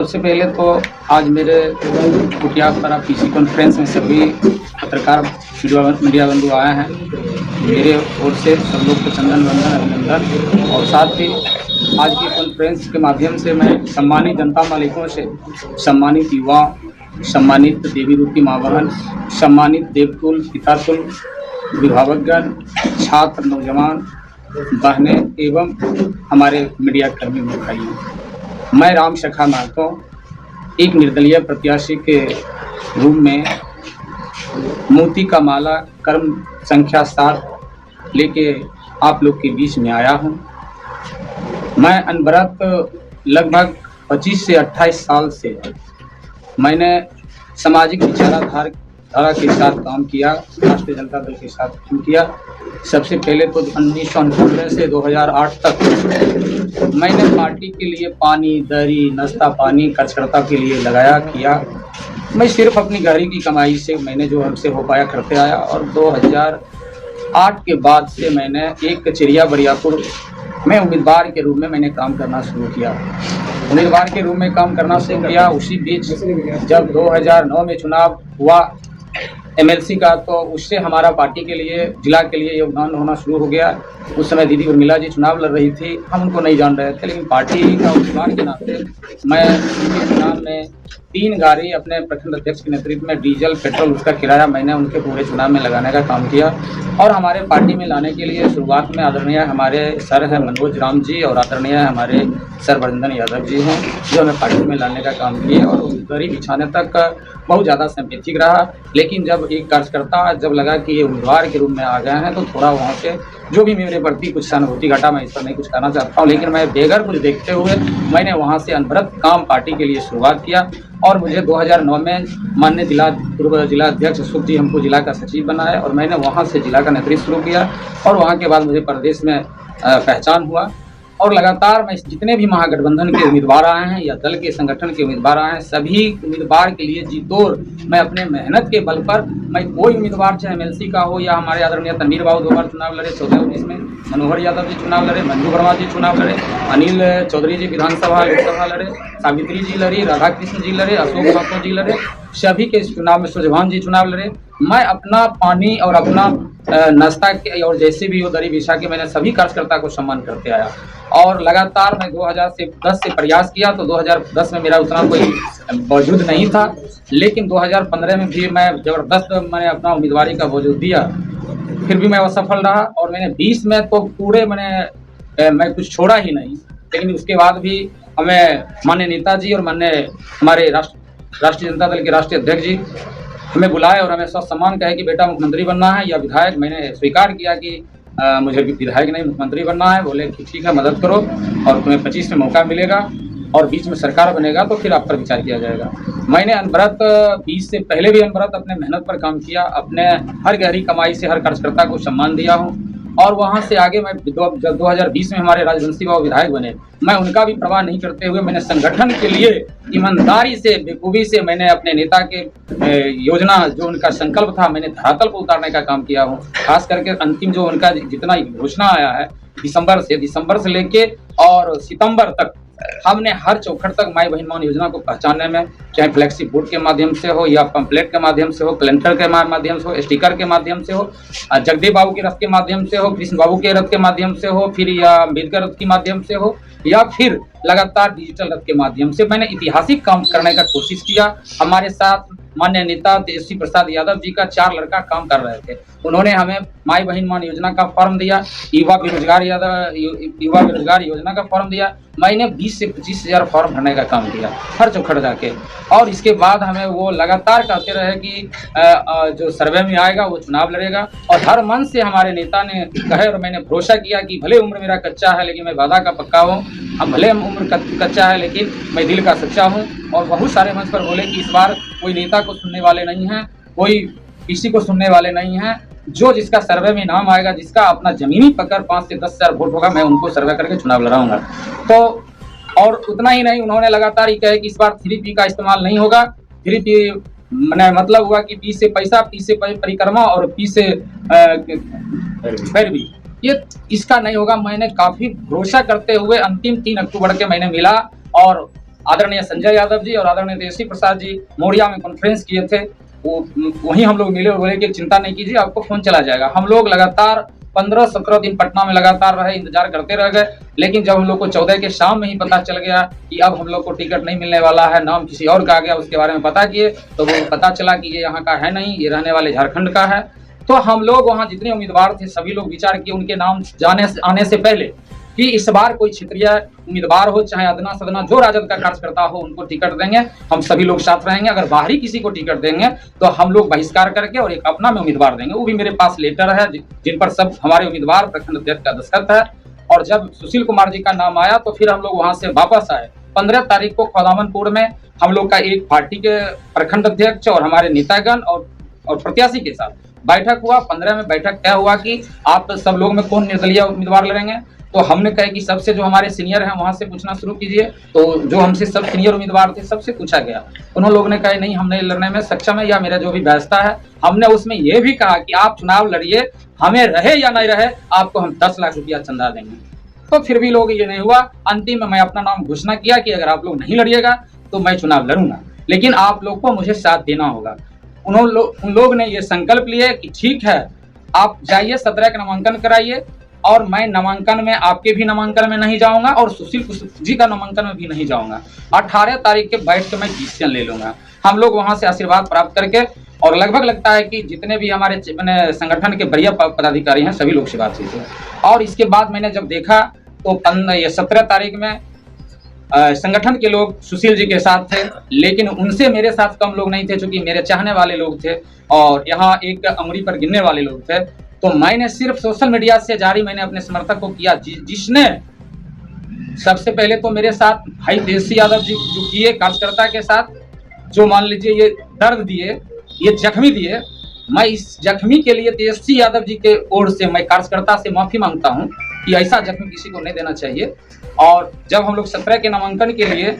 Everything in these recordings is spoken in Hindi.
सबसे पहले तो आज मेरे कुटियापाड़ा पीसी कॉन्फ्रेंस में सभी पत्रकार मीडिया बंधु आए हैं। मेरे ओर से सब लोग को चंदन वंदन अभिनंदन। और साथ ही आज की कॉन्फ्रेंस के माध्यम से मैं सम्मानित जनता मालिकों से, सम्मानित युवा, सम्मानित देवी रूपी माँ बहन, सम्मानित देवतुल पितातुल विभावकगण, छात्र, नौजवान, बहनें एवं हमारे मीडिया कर्मी भाइयों, मैं राम शेखा महतो एक निर्दलीय प्रत्याशी के रूप में मोती का माला कर्म संख्या 7 लेके आप लोग के बीच में आया हूं। मैं अनवरत लगभग 25 से 28 साल से मैंने सामाजिक विचारधारा के साथ काम किया, राष्ट्रीय जनता दल के साथ काम किया। सबसे पहले तो 1998 से 2008 तक मैंने पार्टी के लिए पानी, दरी, नाश्ता पानी कार्यकर्ता के लिए लगाया किया। मैं सिर्फ अपनी घरी की कमाई से मैंने जो हमसे हो पाया करते आया। और 2008 के बाद से मैंने एक कचेरिया बरियापुर में उम्मीदवार के रूप में मैंने काम करना शुरू किया। उम्मीदवार के रूप में काम करना शुरू किया। उसी बीच जब 2009 में चुनाव हुआ एमएलसी का, तो उससे हमारा पार्टी के लिए, जिला के लिए योगदान होना शुरू हो गया। उस समय दीदी उर्मिला जी चुनाव लड़ रही थी, हम उनको नहीं जान रहे थे, लेकिन पार्टी का उम्मीदवार के नाते मैं चुनाव में 3 गाड़ी अपने प्रखंड अध्यक्ष के नेतृत्व में डीजल पेट्रोल उसका किराया मैंने उनके पूरे चुनाव में लगाने का काम किया। और हमारे पार्टी में लाने के लिए शुरुआत में आदरणीय हमारे सर हैं मनोज राम जी और आदरणीय हमारे सर बरंदन यादव जी हैं, जो हमें पार्टी में लाने का काम किए। और दरी बिछाने तक बहुत ज़्यादा संपेक्षिक रहा। लेकिन जब एक कार्यकर्ता जब लगा कि ये उम्मीदवार के रूप में आ गए हैं, तो थोड़ा वहाँ से जो भी मेरे प्रति कुछ सहानुभूति घटा, मैं इस पर नहीं कुछ कहना चाहता हूँ, लेकिन मैं बेगर कुछ देखते हुए मैंने वहाँ से अनवरत काम पार्टी के लिए शुरुआत किया। और मुझे 2009 में माननीय पूर्व जिला अध्यक्ष अशोक जी हमको जिला का सचिव बनाए और मैंने वहाँ से जिला का नेतृत्व शुरू किया। और वहाँ के बाद मुझे प्रदेश में पहचान हुआ। और लगातार मैं जितने भी महागठबंधन के उम्मीदवार आए हैं या दल के संगठन के उम्मीदवार आए हैं, सभी उम्मीदवार के लिए जी तोड़ मैं अपने मेहनत के बल पर, मैं कोई उम्मीदवार चाहे एमएलसी का हो या हमारे आदरणीय तनवीर बाबू 2 बार चुनाव लड़े 14-19 में, मनोहर यादव जी चुनाव लड़े, मंजू वर्मा जी चुनाव लड़े, अनिल चौधरी जी विधानसभा लोकसभा लड़े, सावित्री जी लड़ी, राधा कृष्ण जी लड़े, अशोक महतो जी लड़े, सभी के इस चुनाव में सुजभान जी चुनाव लड़े। मैं अपना पानी और अपना नाश्ता के और जैसे भी वो दरी बिछा के मैंने सभी कार्यकर्ता को सम्मान करते आया। और लगातार मैं 2010 से प्रयास किया, तो 2010 में मेरा उतना कोई वजूद नहीं था, लेकिन 2015 में भी मैं ज़बरदस्त मैंने अपना उम्मीदवारी का वजूद दिया, फिर भी मैं असफल रहा। और मैंने 20 में तो पूरे मैं कुछ छोड़ा ही नहीं, लेकिन उसके बाद भी हमें माननीय नेताजी और माननीय हमारे राष्ट्रीय जनता दल के राष्ट्रीय अध्यक्ष जी हमें बुलाए और हमें सम्मान कहे कि बेटा मुख्यमंत्री बनना है या विधायक। मैंने स्वीकार किया कि मुझे विधायक नहीं मुख्यमंत्री बनना है। बोले कि ठीक है, मदद करो और तुम्हें 25 में मौका मिलेगा और बीच में सरकार बनेगा तो फिर आप पर विचार किया जाएगा। मैंने अनवरत 20 से पहले भी अनवरत अपने मेहनत पर काम किया, अपने हर गहरी कमाई से हर कार्यकर्ता को सम्मान दिया हूँ। और वहाँ से आगे मैं जब 2020 में हमारे राजवंशी बाबू विधायक बने, मैं उनका भी परवाह नहीं करते हुए मैंने संगठन के लिए ईमानदारी से, बेखूबी से मैंने अपने नेता के योजना जो उनका संकल्प था मैंने धरातल पर उतारने का काम किया हूँ। खास करके अंतिम जो उनका जितना घोषणा आया है दिसंबर से लेके और सितंबर तक, हमने हर चौखट तक माई बहन मान योजना को पहचानने में, चाहे फ्लैक्सी बोर्ड के माध्यम से हो या पंपलेट के माध्यम से हो, कैलेंडर के माध्यम से हो, स्टिकर के माध्यम से हो, जगदेव बाबू के रथ के माध्यम से हो, कृष्ण बाबू के रथ के माध्यम से हो, फिर या अम्बेडकर रथ के माध्यम से हो, या फिर लगातार डिजिटल रथ के माध्यम से मैंने ऐतिहासिक काम करने का कोशिश किया। हमारे साथ माननीय नेता तेजस्वी प्रसाद यादव जी का 4 लड़का काम कर रहे थे, उन्होंने हमें माई बहन मान योजना का फॉर्म दिया, युवा बेरोजगार योजना का फॉर्म दिया। मैंने 20 से 25 हज़ार फॉर्म भरने का काम किया हर चौखट जाके। और इसके बाद हमें वो लगातार कहते रहे कि जो सर्वे में आएगा वो चुनाव लड़ेगा। और हर मन से हमारे नेता ने कहे और मैंने भरोसा किया कि भले उम्र मेरा कच्चा है लेकिन मैं वादा का पक्का हूँ। अब भले उम्र कच्चा है लेकिन मैं दिल का सच्चा हूँ। और बहुत सारे मंच पर बोले कि इस बार कोई नेता को सुनने वाले नहीं हैं, कोई किसी को सुनने वाले नहीं हैं, जो जिसका सर्वे में नाम आएगा, जिसका अपना जमीनी पकड़ 5 से 10 हज़ार वोट होगा, मैं उनको सर्वे करके चुनाव लड़ाऊंगा। तो और उतना ही नहीं, उन्होंने लगातार ही कहे कि इस बार 3P का इस्तेमाल नहीं होगा। 3P मतलब हुआ कि P से पैसा, P से परिक्रमा और P से पैरवी, ये इसका नहीं होगा। मैंने काफी भरोसा करते हुए अंतिम 3 अक्टूबर के महीने मिला और आदरणीय संजय यादव जी और आदरणीय तेजस्वी प्रसाद जी मोरिया में कॉन्फ्रेंस किए थे, वो वहीं हम लोग मिले और बोले कि चिंता नहीं कीजिए, आपको फोन चला जाएगा। हम लोग लगातार 15-17 दिन पटना में लगातार रहे, इंतजार करते रह गए, लेकिन जब हम लोग को 14 के शाम में ही पता चल गया कि अब हम लोग को टिकट नहीं मिलने वाला है, नाम किसी और का आ गया, उसके बारे में पता किए तो वो पता चला कि ये यहाँ का है नहीं, ये रहने वाले झारखंड का है। तो हम लोग वहाँ जितने उम्मीदवार थे सभी लोग विचार किए उनके नाम आने से पहले कि इस बार कोई क्षेत्रीय उम्मीदवार हो, चाहे अदना सदना जो राजद का कार्यकर्ता हो, उनको टिकट देंगे, हम सभी लोग साथ रहेंगे। अगर बाहरी किसी को टिकट देंगे तो हम लोग बहिष्कार करके और एक अपना में उम्मीदवार देंगे। वो भी मेरे पास लेटर है जिन पर सब हमारे उम्मीदवार प्रखंड अध्यक्ष का दस्तखत है। और जब सुशील कुमार जी का नाम आया तो फिर हम लोग वहां से वापस आए। 15 तारीख को खौदामनपुर में हम लोग का एक पार्टी के प्रखंड अध्यक्ष और हमारे नेतागण और प्रत्याशी के साथ बैठक हुआ। 15 में बैठक तय हुआ कि आप सब लोग में कौन निर्दलीय उम्मीदवार लड़ेंगे। तो हमने कहा कि सबसे जो हमारे सीनियर हैं वहां से पूछना शुरू कीजिए। तो जो हमसे सब सीनियर उम्मीदवार थे सबसे पूछा गया, उन्होंने लोगों ने कहा नहीं, हम नहीं लड़ने में सक्षम है, या मेरा जो भी व्यवस्था है। हमने उसमें यह भी कहा कि आप चुनाव लड़िए, हमें रहे या नहीं रहे आपको हम 10 लाख रुपया चंदा देंगे। तो फिर भी लोग ये नहीं हुआ। अंतिम में मैं अपना नाम घोषणा किया कि अगर आप लोग नहीं लड़िएगा तो मैं चुनाव लड़ूंगा, लेकिन आप लोग को मुझे साथ देना होगा। उन लोग ने ये संकल्प लिए कि ठीक है, आप जाइए 17 का नामांकन कराइए, और मैं नामांकन में आपके भी नामांकन में नहीं जाऊंगा और सुशील जी का नामांकन में भी नहीं जाऊंगा। 18 तारीख के बैठ के मैं डिसीजन ले लूंगा। हम लोग वहां से आशीर्वाद प्राप्त करके, और लगभग लगता है कि जितने भी हमारे संगठन के वरीय पदाधिकारी हैं सभी लोग से बात हुई थी। और इसके बाद मैंने जब देखा तो 17 तारीख में संगठन के लोग सुशील जी के साथ थे, लेकिन उनसे मेरे साथ कम लोग नहीं थे, चूंकि मेरे चाहने वाले लोग थे और यहाँ एक अंगुली पर गिनने वाले लोग थे। तो मैंने सिर्फ सोशल मीडिया से जारी मैंने अपने समर्थक को किया, जिसने सबसे पहले तो मेरे साथ भाई तेजस्वी यादव जी जो किए कार्यकर्ता के साथ, जो मान लीजिए ये दर्द दिए, ये जख्मी दिए, मैं इस जख्मी के लिए तेजस्वी यादव जी के ओर से मैं कार्यकर्ता से माफी मांगता हूं कि ऐसा जख्मी किसी को नहीं देना चाहिए। और जब हम लोग 17 के नामांकन के लिए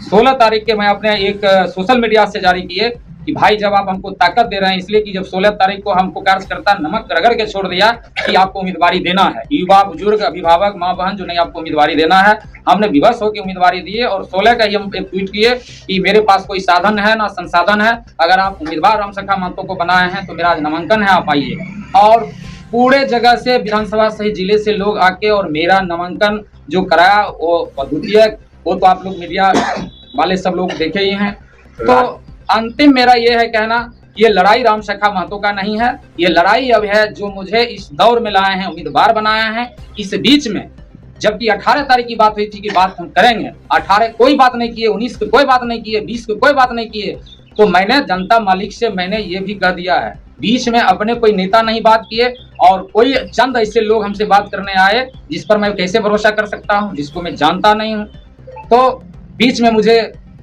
16 तारीख के मैं अपने एक सोशल मीडिया से जारी किए कि भाई जब आप हमको ताकत दे रहे हैं, इसलिए कि जब 16 तारीख को हमको कार्यकर्ता नमक रगड़ के छोड़ दिया कि आपको उम्मीदवारी देना है, युवा बुजुर्ग अभिभावक माँ बहन जो नहीं आपको उम्मीदवारी देना है, हमने विवश होकर उम्मीदवारी दिए। और 16 का ही हम एक ट्वीट किए कि मेरे पास कोई साधन है ना संसाधन है, अगर आप उम्मीदवार रामसखा महतो को बनाए हैं तो मेरा आज नामांकन है, आप आइए। और पूरे जगह से विधानसभा सहित जिले से लोग आके और मेरा नामांकन जो कराया वो अद्वितीय, वो तो आप लोग मीडिया वाले सब लोग देखे ही हैं। तो अंतिम मेरा ये है कहना, ये लड़ाई रामसखा महतो का नहीं है, ये लड़ाई अब है जो मुझे इस दौर में लाए हैं, उम्मीदवार बनाया है। इस बीच में जबकि 18 तारीख की बात हुई थी कि बात हम करेंगे, 18 कोई बात नहीं किए, 19 की कोई बात नहीं किए, 20 की कोई बात नहीं किए। तो मैंने जनता मालिक से मैंने ये भी कह दिया है, बीच में अपने कोई नेता नहीं बात किए, और कोई चंद ऐसे लोग हमसे बात करने आए जिस पर मैं कैसे भरोसा कर सकता हूँ, जिसको मैं जानता नहीं हूँ। तो बीच में मुझे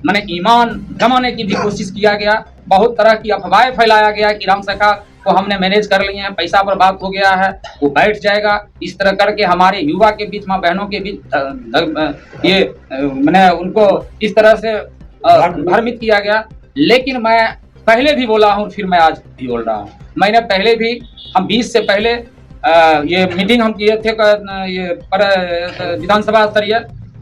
मैंने ईमान जमाने की भी कोशिश किया गया, बहुत तरह की अफवाहें फैलाया गया कि रामसखा को हमने मैनेज कर लिए हैं, पैसा पर बात हो गया है, वो बैठ जाएगा, इस तरह करके हमारे युवा के बीच, माँ बहनों के बीच ये मैंने उनको इस तरह से भ्रमित किया गया। लेकिन मैं पहले भी बोला हूँ, फिर मैं आज भी बोल रहा हूँ, मैंने पहले भी, हम 20 से पहले ये मीटिंग हम किए थे ये पर विधानसभा स्तरीय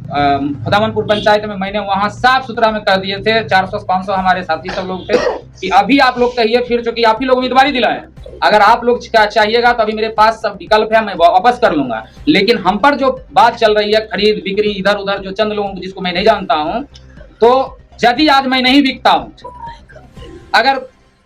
खौदामनपुर पंचायत में, मैंने वहां साफ सुथरा में कह दिए थे, 400-500 हमारे साथी सब लोग थे कि अभी आप लोग कहिए, फिर चूंकि आप ही लोग उम्मीदवारी दिलाए, अगर आप लोग चाहिएगा तो अभी मेरे पास सब विकल्प है, मैं वापस कर लूंगा। लेकिन हम पर जो बात चल रही है, खरीद बिक्री इधर उधर, जो चंद लोगों जिसको मैं नहीं जानता हूँ, तो यदि आज मैं नहीं बिकता हूँ, अगर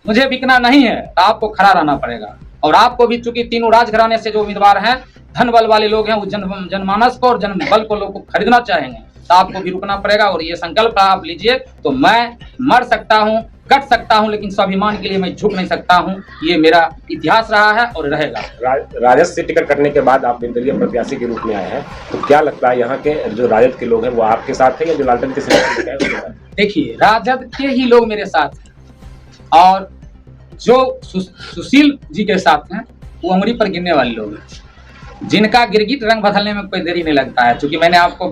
मुझे बिकना नहीं है तो आपको खड़ा रहना पड़ेगा। और आपको भी, चूंकि तीनों राजघराने से जो उम्मीदवार हैं, धन बल वाले लोग हैं, वो जनमानस को और जन बल को लोग को खरीदना चाहेंगे, तो आपको भी रुकना पड़ेगा। और ये संकल्प आप लीजिए, तो मैं मर सकता हूँ, कट सकता हूँ, लेकिन स्वाभिमान के लिए मैं झुक नहीं सकता हूँ। ये मेरा इतिहास रहा है और रहेगा। राजद से टिकट कटने के बाद आप निर्दलीय प्रत्याशी के रूप में आए हैं, तो क्या लगता है यहाँ के जो राजद के लोग हैं वो आपके साथ हैं या जो लालटेन के साथ? देखिए, राजद के ही लोग मेरे साथ हैं, और जो सुशील जी के साथ हैं वो उंगली पर गिनने वाले लोग हैं, जिनका गिरगिट रंग बदलने में कोई देरी नहीं लगता है। क्योंकि मैंने आपको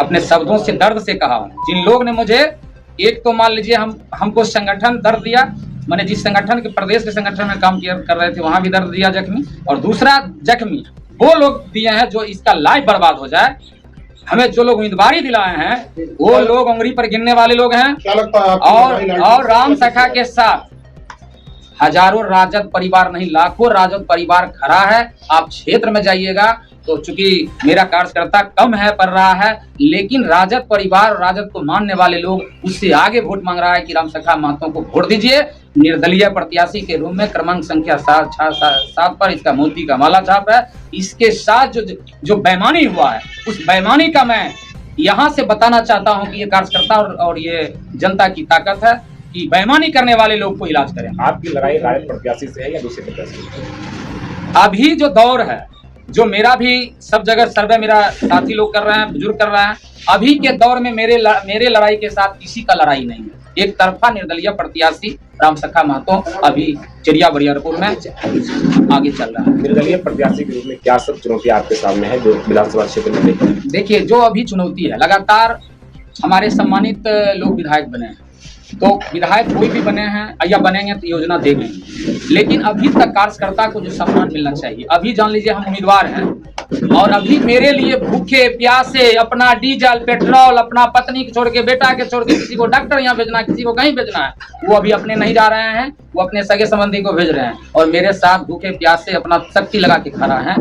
अपने शब्दों से दर्द से कहा हूँ, जिन लोग ने मुझे, एक तो मान लीजिए हमको संगठन दर्द दिया, मैंने जिस संगठन के प्रदेश के संगठन में काम कर रहे थे वहां भी दर्द दिया जख्मी, और दूसरा जख्मी वो लोग दिए हैं जो इसका लाइफ बर्बाद हो जाए, हमें जो लोग उम्मीदवारी दिलाए हैं वो लोग उंगली पर गिनने वाले लोग हैं। क्या लगता है आपको? और राम सखा के साथ हजारों राजद परिवार नहीं लाखों राजद परिवार खड़ा है। आप क्षेत्र में जाइएगा तो चूंकि मेरा कार्यकर्ता कम है पड़ रहा है, लेकिन राजद परिवार राजद को मानने वाले लोग उससे आगे वोट मांग रहा है कि राम सखा महतो को वोट दीजिए। निर्दलीय प्रत्याशी के रूप में क्रमांक संख्या 7 पर इसका मोती का माला छाप है। इसके साथ जो बेईमानी हुआ है उस बेईमानी का मैं यहाँ से बताना चाहता हूँ कि ये कार्यकर्ता और ये जनता की ताकत है कि बेईमानी करने वाले लोग को इलाज करें। आपकी लड़ाई राजद प्रत्याशी से है या दूसरे प्रत्याशी से? अभी जो दौर है, जो मेरा भी सब जगह सर्वे मेरा साथी लोग कर रहे हैं, बुजुर्ग कर रहे हैं, अभी के दौर में मेरे लड़ाई के साथ किसी का लड़ाई नहीं है। एक तरफा निर्दलीय प्रत्याशी राम सखा महतो अभी चिड़िया बरियारपुर में आगे चल रहा है। निर्दलीय प्रत्याशी के रूप में क्या सब चुनौती आपके सामने है जो विधानसभा क्षेत्र में देखते हैं? देखिए, जो अभी चुनौती है, लगातार हमारे सम्मानित लोग विधायक बने हैं, तो विधायक कोई भी बने हैं या बनेंगे तो योजना देंगे, लेकिन अभी तक कार्यकर्ता को जो सम्मान मिलना चाहिए। अभी जान लीजिए हम उम्मीदवार हैं और अभी मेरे लिए भूखे प्यासे अपना डीजल पेट्रोल, अपना पत्नी को छोड़ के, बेटा के छोड़ के, किसी को डॉक्टर यहाँ भेजना है, किसी को कहीं भेजना है, वो अभी अपने नहीं जा रहे हैं, वो अपने सगे संबंधी को भेज रहे हैं और मेरे साथ भूखे प्यासे अपना शक्ति लगा के खड़ा है।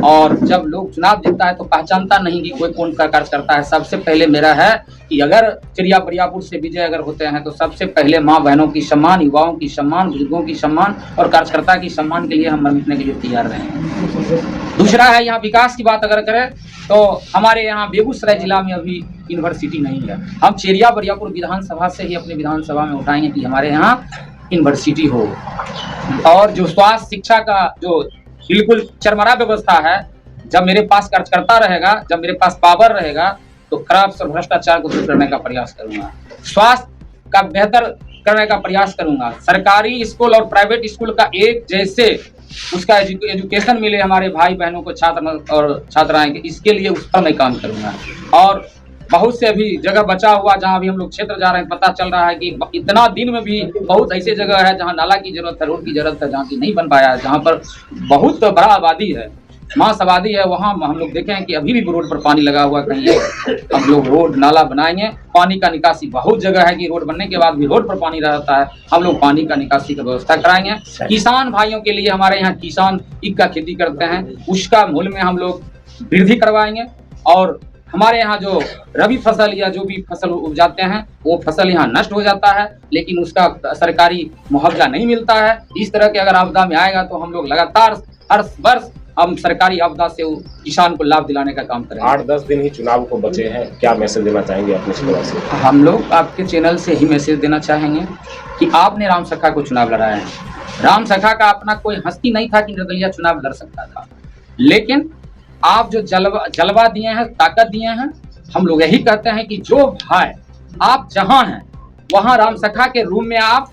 और जब लोग चुनाव जीतता है तो पहचानता नहीं कि कोई कौन का कार्य करता है। सबसे पहले मेरा है कि अगर चिड़िया बरियापुर से विजय अगर होते हैं तो सबसे पहले माँ बहनों की सम्मान, युवाओं की सम्मान, बुजुर्गों की सम्मान और कार्यकर्ता की सम्मान के लिए हम मर मिटने के लिए तैयार रहें। दूसरा है, यहाँ विकास की बात अगर करें तो हमारे यहाँ बेगूसराय जिला में अभी यूनिवर्सिटी नहीं है। हम चिड़िया बरियापुर विधानसभा से ही अपनी विधानसभा में उठाएंगे कि हमारे यहाँ यूनिवर्सिटी हो। और जो स्वास्थ्य शिक्षा का जो बिल्कुल चरमरा व्यवस्था है, जब मेरे पास कार्यकर्ता रहेगा, जब मेरे पास पावर रहेगा तो करप्ट और भ्रष्टाचार को दूर करने का प्रयास करूंगा, स्वास्थ्य का बेहतर करने का प्रयास करूंगा, सरकारी स्कूल और प्राइवेट स्कूल का एक जैसे उसका एजुकेशन मिले हमारे भाई बहनों को, छात्र और छात्राएं, इसके लिए उस पर मैं काम करूंगा। और बहुत से अभी जगह बचा हुआ जहां भी हम लोग क्षेत्र जा रहे हैं, पता चल रहा है कि इतना दिन में भी बहुत ऐसे जगह है जहां नाला की जरूरत है, रोड की जरूरत है, जहां की नहीं बन पाया है, जहां पर बहुत बड़ा आबादी है, मास आबादी है, वहां हम लोग देखें कि अभी भी रोड पर पानी लगा हुआ कहीं। हम लोग रोड नाला बनाएंगे, पानी का निकासी बहुत जगह है कि रोड बनने के बाद भी रोड पर पानी रहता है, हम लोग पानी का निकासी का व्यवस्था कराएंगे। किसान भाइयों के लिए हमारे यहाँ किसान ईख का खेती करते हैं, उसका मूल्य में हम लोग वृद्धि करवाएंगे। और हमारे यहाँ जो रबी फसल या जो भी फसल उपजाते हैं वो फसल यहाँ नष्ट हो जाता है, लेकिन उसका सरकारी मुआवजा नहीं मिलता है। इस तरह के अगर आपदा में आएगा तो हम लोग लगातार हर वर्ष हम सरकारी आपदा से किसान को लाभ दिलाने का काम करेंगे। 8-10 दिन ही चुनाव को बचे हैं, क्या मैसेज देना चाहेंगे अपने क्षेत्र से? हम लोग आपके चैनल से ही मैसेज देना चाहेंगे कि आपने राम सखा को चुनाव लड़ाया है। राम सखा का अपना कोई हस्ती नहीं था कि निर्दलीय चुनाव लड़ सकता था, लेकिन आप जो जलवा दिए हैं, ताकत दिए हैं, हम लोग यही कहते हैं कि जो भाई आप जहां हैं वहां राम सखा के रूम में आप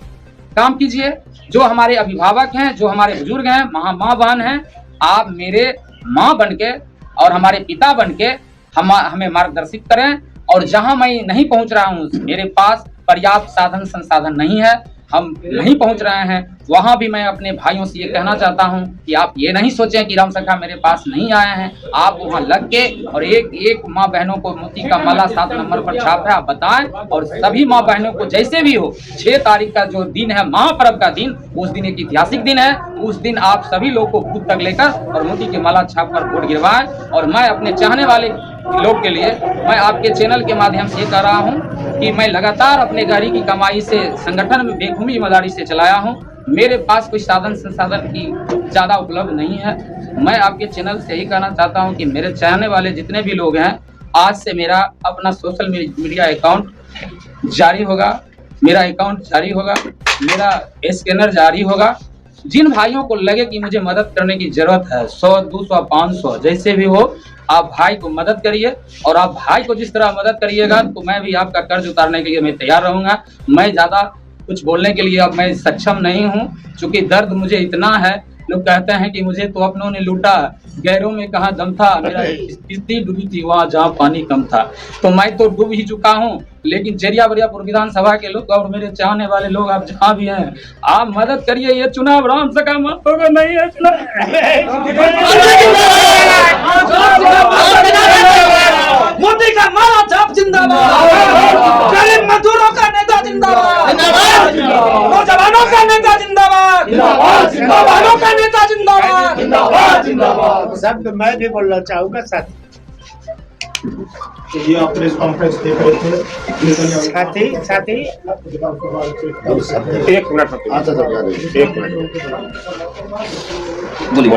काम कीजिए। जो हमारे अभिभावक हैं, जो हमारे बुजुर्ग हैं, माँ बहन हैं, आप मेरे माँ बन के और हमारे पिता बन के हमें मार्गदर्शित करें। और जहां मैं नहीं पहुंच रहा हूं, मेरे पास पर्याप्त साधन संसाधन नहीं है, हम नहीं पहुंच रहे हैं, वहां भी मैं अपने भाइयों से ये कहना चाहता हूं कि आप ये नहीं सोचें कि राम सखा मेरे पास नहीं आए हैं। आप वहां लग के और एक माँ बहनों को मोती का माला 7 नंबर पर छाप है, आप बताएं। और सभी माँ बहनों को जैसे भी हो, 6 तारीख का जो दिन है महापर्व का दिन, उस दिन एक ऐतिहासिक दिन है, उस दिन आप सभी लोग को बूथ तक लेकर और मोती के माला छाप कर वोट गिरवाएं। और मैं अपने चाहने वाले लोग के लिए मैं आपके चैनल के माध्यम से कह रहा हूं कि मैं लगातार अपने घरी की कमाई से संगठन में बेखूबी ईमानदारी से चलाया हूं। मेरे पास कोई साधन संसाधन की ज़्यादा उपलब्ध नहीं है। मैं आपके चैनल से यही कहना चाहता हूं कि मेरे चाहने वाले जितने भी लोग हैं, आज से मेरा अपना सोशल मीडिया अकाउंट जारी होगा, मेरा अकाउंट जारी होगा, मेरा स्कैनर जारी होगा। जिन भाइयों को लगे कि मुझे मदद करने की जरूरत है, 100, 200, 500 जैसे भी हो, आप भाई को मदद करिए। और आप भाई को जिस तरह मदद करिएगा तो मैं भी आपका कर्ज उतारने के लिए मैं तैयार रहूंगा। मैं ज़्यादा कुछ बोलने के लिए अब मैं सक्षम नहीं हूं, क्योंकि दर्द मुझे इतना है। लोग कहते हैं कि मुझे तो अपनों ने लूटा, गैरों में कहाँ दम था, मेरा किस्ती डूबी थी वहाँ जहाँ पानी कम था। तो मैं तो डूब ही चुका हूँ, लेकिन चिड़िया बरियापुर विधानसभा के लोग और मेरे चाहने वाले लोग, आप जहाँ भी हैं, आप मदद करिए। ये चुनाव राम सखा महतो का नहीं है, चुनाव मोदी का माला छाप जिंदाबाद, गरीब मजदूरों का नेता जिंदाबाद, नौजवानों का नेता जिंदाबाद, नौजवानों का नेता जिंदाबाद। शब्द मैं भी बोलना चाहूँगा साथी। ये आप प्रेस कॉन्फ्रेंस देख रहे थे साथी एक मिनट, एक मिनट बोलिए।